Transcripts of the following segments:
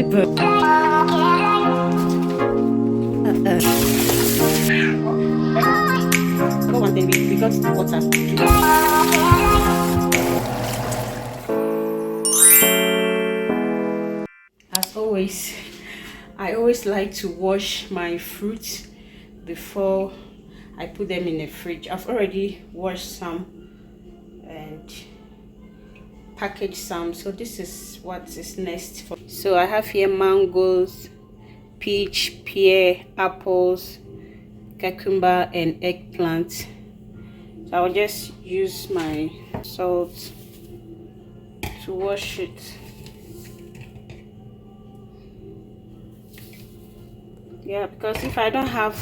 Good boy. One thing we got water. As always, I always like to wash my fruits before I put them in the fridge. I've already washed some and packaged some, so this is what is next. So I have here mangoes, peach, pear, apples, cucumber and eggplant. So I'll just use my salt to wash it. Yeah, because if I don't have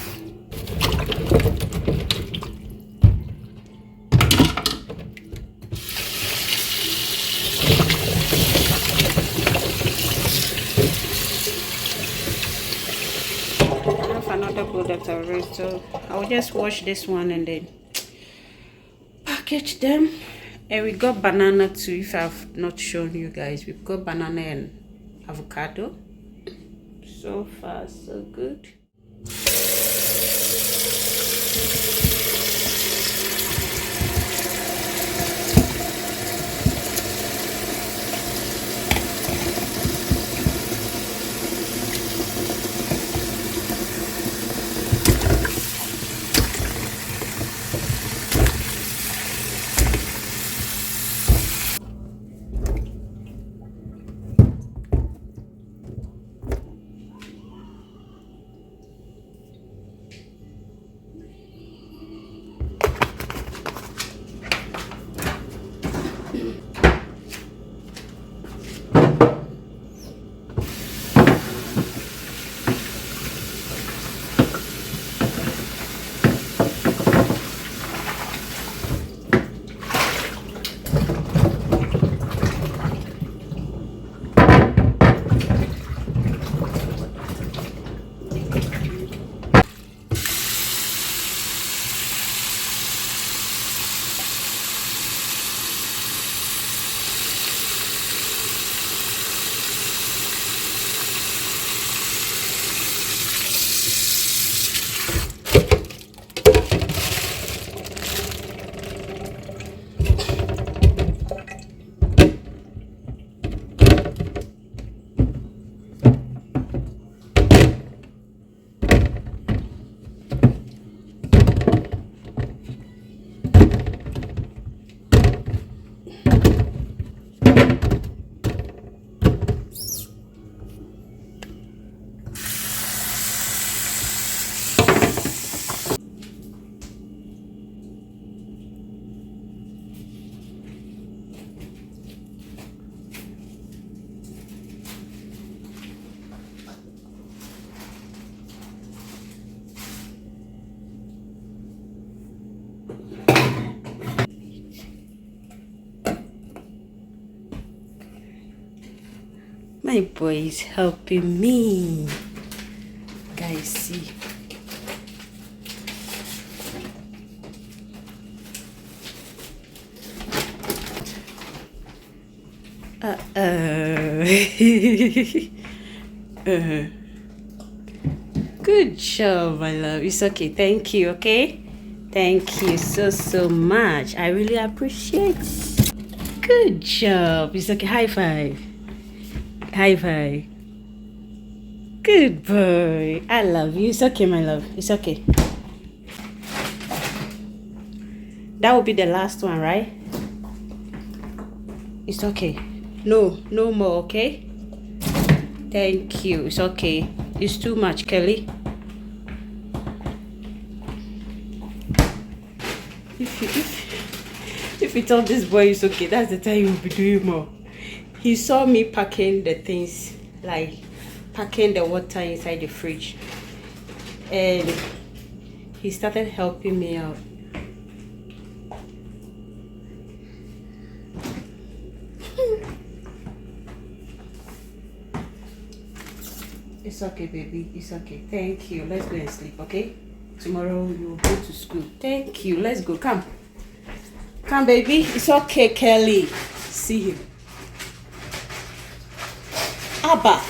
another product already, so I'll just wash this one and then package them. And we got banana too, if I've not shown you guys. We've got banana and avocado. So far so good. My boy is helping me. Guys, see. Good job, my love. It's okay. Thank you, okay? Thank you so much. I really appreciate it. Good job. It's okay. High five. High five. Good boy. I love you. It's okay, my love. It's okay. That will be the last one, right? It's okay. No more, okay? Thank you. It's okay. It's too much, Kelly. If you tell this boy it's okay, that's the time he will be doing more. He saw me packing the things, like packing the water inside the fridge, and he started helping me out. It's okay, baby. It's okay. Thank you. Let's go and sleep, okay? Tomorrow you will go to school. Thank you. Let's go. Come. Come, baby. It's okay, Kelly. See him. Abba.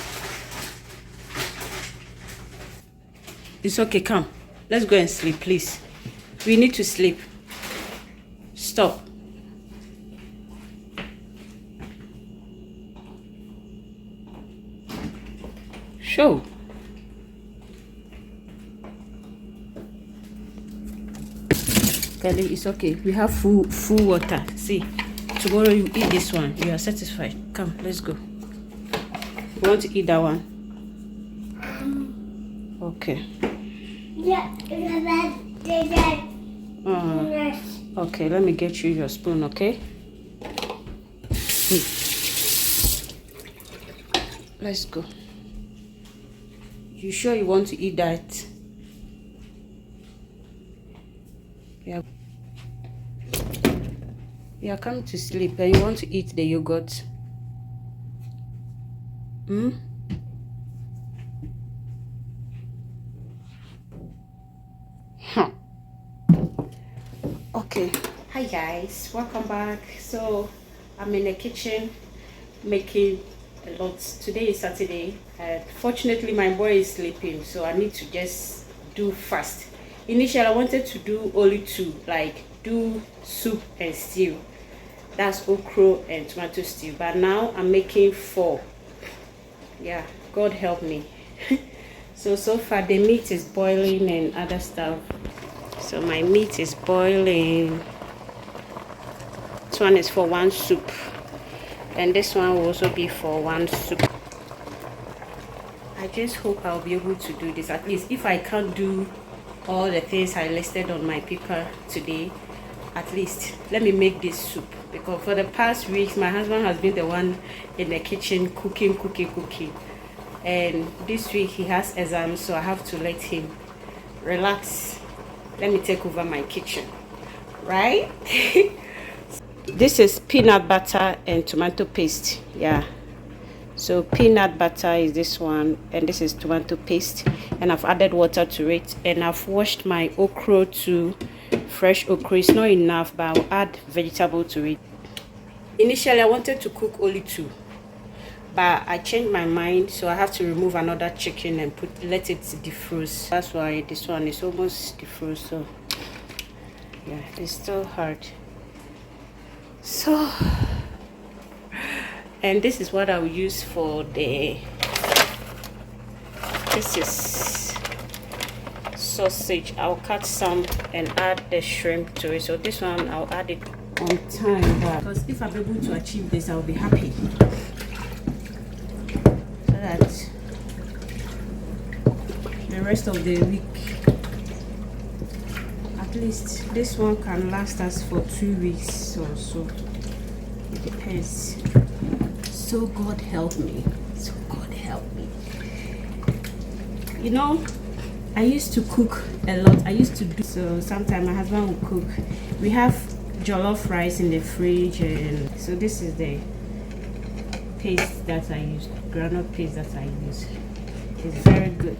It's okay, come. Let's go and sleep, please. We need to sleep. Stop. Show. Kelly, it's okay. We have full water. See, tomorrow you eat this one. You are satisfied. Come, let's go. You want to eat that one? Okay. Yeah. Okay, let me get you your spoon, okay? Let's go. You sure you want to eat that? Yeah. You are coming to sleep and you want to eat the yogurt. Okay. Hi guys, welcome back. So I'm in the kitchen making a lot. Today is Saturday and fortunately my boy is sleeping, so I need to just do fast. Initially I wanted to do only 2, like do soup and stew. That's okra and tomato stew, but now I'm making 4. Yeah, God help me. So far the meat is boiling and other stuff. So my meat is boiling. This one is for 1 soup, and this one will also be for 1 soup. I just hope I'll be able to do this. At least if I can't do all the things I listed on my paper today, at least let me make this soup, because for the past weeks my husband has been the one in the kitchen cooking, and this week he has exams, so I have to let him relax. Let me take over my kitchen, right? This is peanut butter and tomato paste. Yeah, so peanut butter is this one, and this is tomato paste, and I've added water to it, and I've washed my okra to fresh okra. It's not enough, but I'll add vegetable to it. Initially I wanted to cook only 2, but I changed my mind, so I have to remove another chicken and let it defrost. That's why this one is almost defrost. So yeah, it's still hard. So, and this is what I will use for the, this is sausage. I'll cut some and add the shrimp to it. So this one I'll add it on time, because if I'm able to achieve this, I'll be happy. So that the rest of the week, at least this one can last us for 2 weeks or so. It depends. So God help me. So God help me. You know, I used to cook a lot. I used to do, so sometimes my husband will cook. We have jollof rice in the fridge, and so this is the paste that I use, granite paste that I use. It's very good.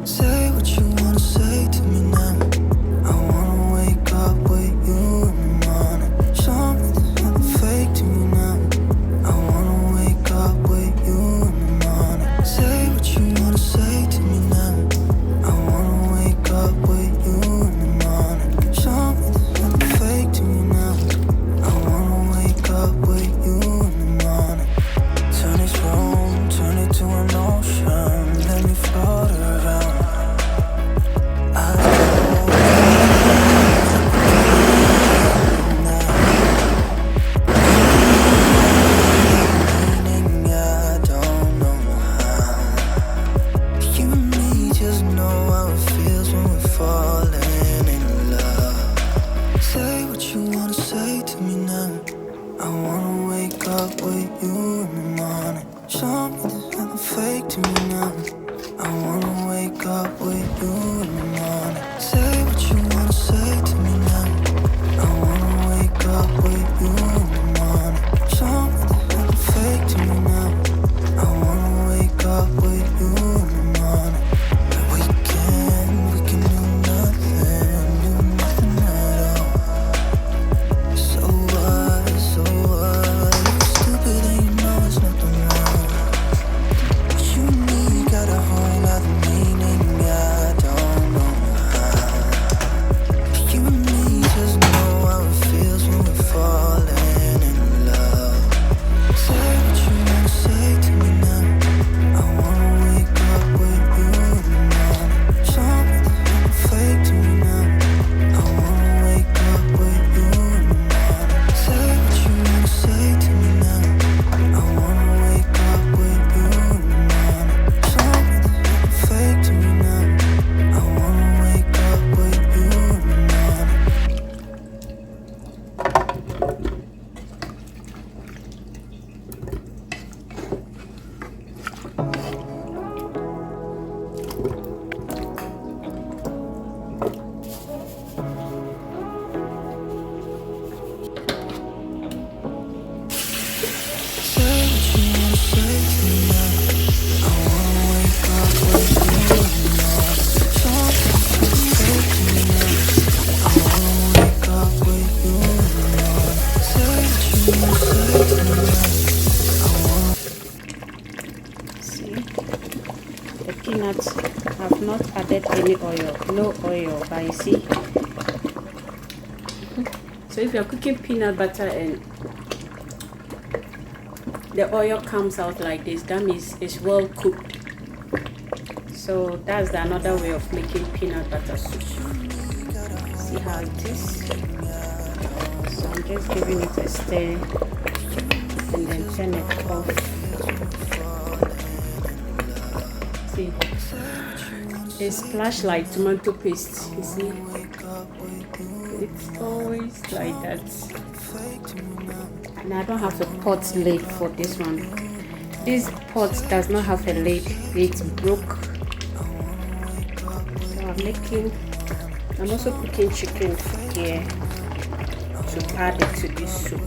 Say what you wanna say to me now. I wanna wake up with you in the morning. Show me there's nothing fake to me now. I wanna wake up with you in the morning. Say what you wanna say to me now. I wanna wake up with you in the morning. Show me there's nothing fake to me now. I wanna wake up with you in the morning. Turn this room, turn it to an ocean. Let me float around. Say what you wanna say to me now. I wanna wake up any oil, no oil, but you see. So if you're cooking peanut butter and the oil comes out like this, that means it's well cooked. So that's another way of making peanut butter soup. See how it is? So I'm just giving it a stir and then turn it off. See, it's splashed like tomato paste, you see? It's always like that. And I don't have a pot lid for this one. This pot does not have a lid, it's broke. So I'm also cooking chicken here to add it to this soup.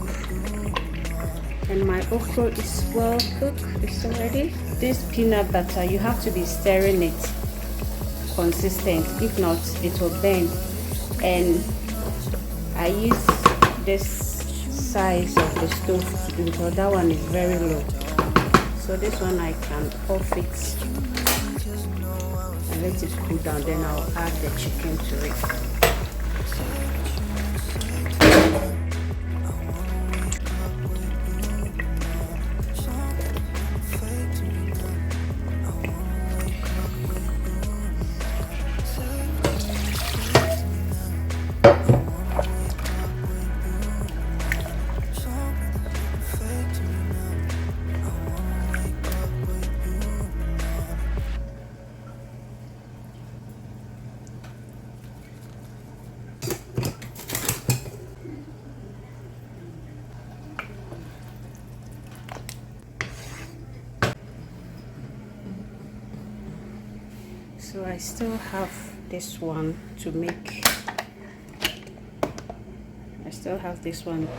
And my okra is well cooked, it's already. This peanut butter, you have to be stirring it consistent, if not it will burn. And I use this size of the stove because that one is very low. So this one I can off it and let it cool down, then I'll add the chicken to it. So I still have this one to make. I still have this one.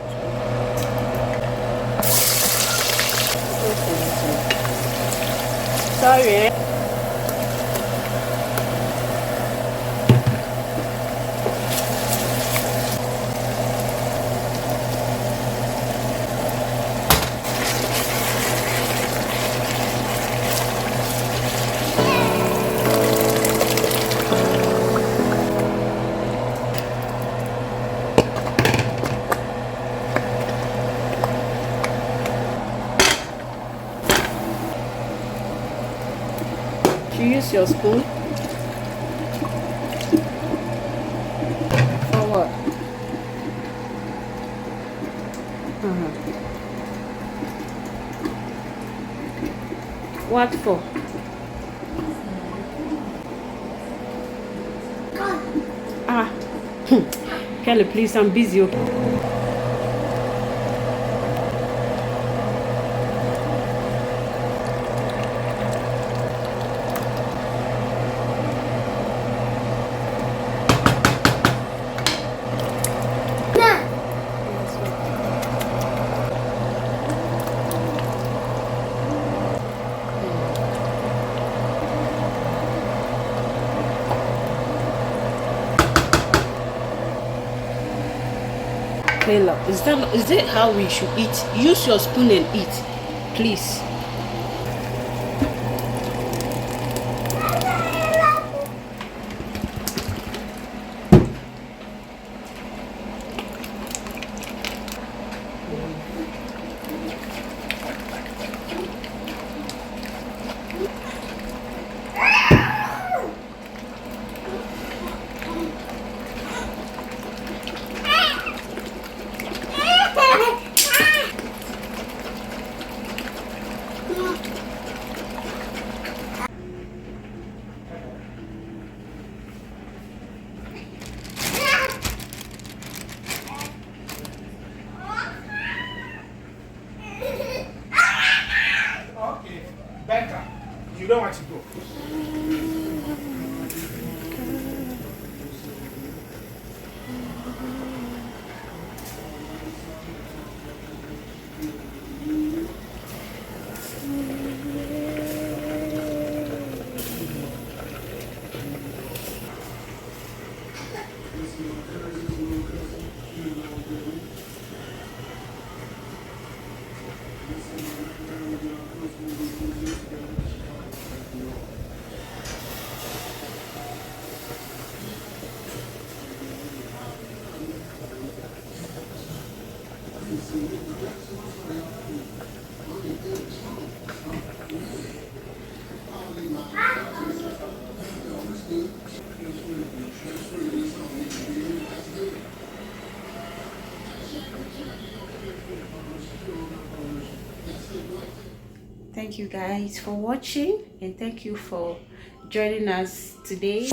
Sorry. You use your spoon for what? What for? Ah, Kelly, please, I'm busy. Okay? Layla, is that how we should eat? Use your spoon and eat, please. Becca, you don't want to go. Thank you guys for watching, and thank you for joining us today.